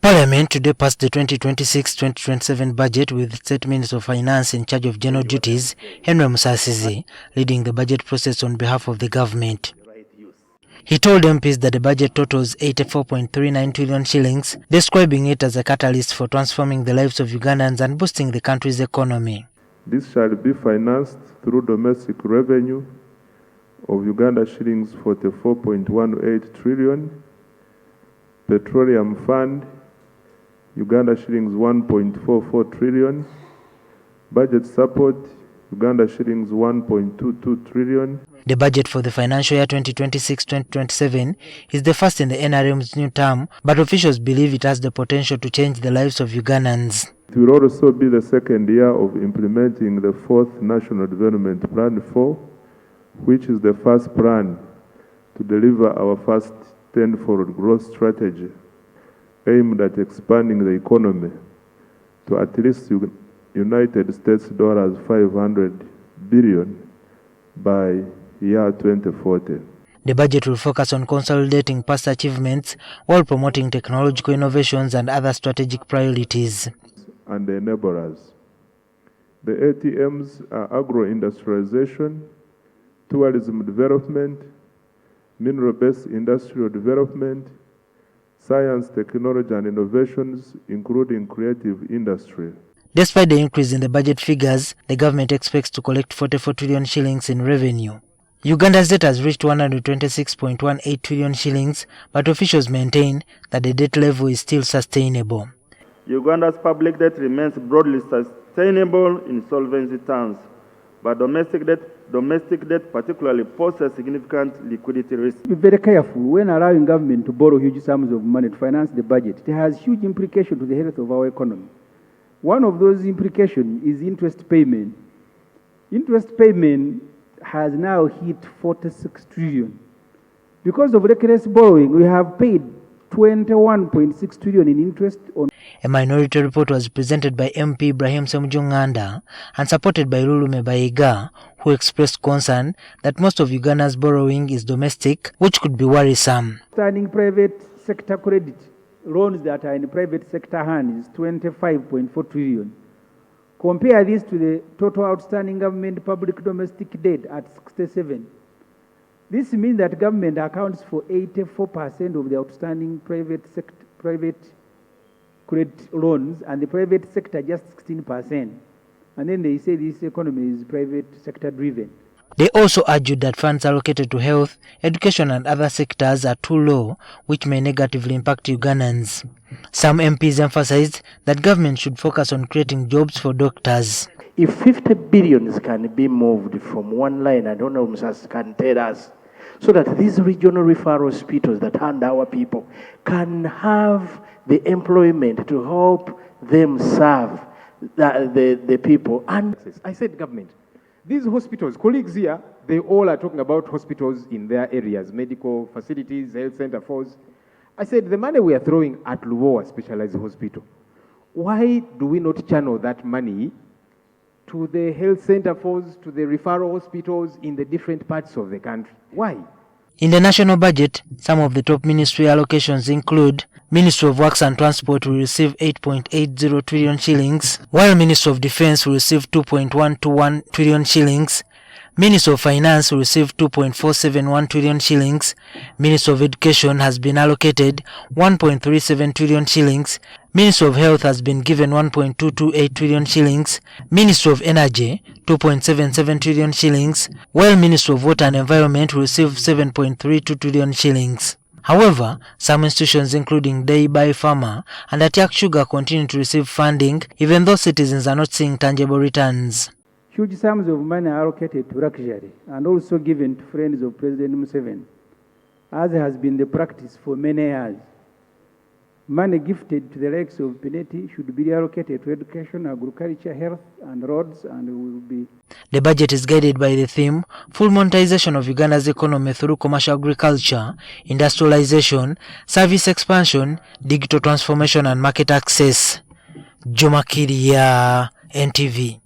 Parliament today passed the 2026-2027 budget with State Minister of Finance in charge of general duties, Henry Musasizi, leading the budget process on behalf of the government. He told MPs that the budget totals 84.39 trillion shillings, describing it as a catalyst for transforming the lives of Ugandans and boosting the country's economy. This shall be financed through domestic revenue of Uganda shillings 44.18 trillion, Petroleum Fund, Uganda shillings 1.44 trillion, budget support, Uganda shillings 1.22 trillion. The budget for the financial year 2026-2027 is the first in the NRM's new term, but officials believe it has the potential to change the lives of Ugandans. It will also be the second year of implementing the fourth National Development Plan 4, which is the first plan to deliver our first tenfold growth strategy aimed at expanding the economy to at least United States dollars 500 billion by year 2040. The budget will focus on consolidating past achievements while promoting technological innovations and other strategic priorities. And the enablers. The ATMs are agro-industrialization, tourism development, mineral-based industrial development, science, technology and innovations, including creative industry. Despite the increase in the budget figures, the government expects to collect 44 trillion shillings in revenue. Uganda's debt has reached 126.18 trillion shillings, but officials maintain that the debt level is still sustainable. Uganda's public debt remains broadly sustainable in solvency terms, but domestic debt particularly poses significant liquidity risk. Be very careful when allowing government to borrow huge sums of money to finance the budget. It has huge implications to the health of our economy. One of those implications is interest payment. Interest payment has now hit 46 trillion. Because of reckless borrowing, we have paid 21.6 trillion in interest on. A minority report was presented by MP Ibrahim Ssemujju Nganda and supported by Lulume Bayiga, who expressed concern that most of Uganda's borrowing is domestic, which could be worrisome. Outstanding private sector credit loans that are in private sector hands is 25.4 trillion. Compare this to the total outstanding government public domestic debt at 67. This means that government accounts for 84% of the outstanding private credit loans and the private sector just 16%. And then they say this economy is private sector driven. They also argued that funds allocated to health, education and other sectors are too low, which may negatively impact Ugandans. Some MPs emphasized that government should focus on creating jobs for doctors. If 50 billions can be moved from one line, I don't know, Mrs. can tell us, so that these regional referral hospitals that hand our people can have the employment to help them serve the people. And I said government. These hospitals, colleagues here, they all are talking about hospitals in their areas, medical facilities, health center force. I said the money we are throwing at Luowa Specialized Hospital, why do we not channel that money to the health center force, to the referral hospitals in the different parts of the country? Why? In the national budget, some of the top ministry allocations include Ministry of Works and Transport will receive 8.80 trillion shillings, while Ministry of Defense will receive 2.121 trillion shillings, Ministry of Finance will receive 2.471 trillion shillings, Ministry of Education has been allocated 1.37 trillion shillings, Ministry of Health has been given 1.228 trillion shillings, Ministry of Energy 2.77 trillion shillings, while Ministry of Water and Environment will receive 7.32 trillion shillings. However, some institutions including Daibai Pharma and Atiak Sugar continue to receive funding even though citizens are not seeing tangible returns. Huge sums of money are allocated to luxury and also given to friends of President Museveni, as has been the practice for many years. Money gifted to the likes of Pineti should be reallocated to education, agriculture, health, and roads, and will be. The budget is guided by the theme, full monetization of Uganda's economy through commercial agriculture, industrialization, service expansion, digital transformation, and market access. Juma Kiria, NTV.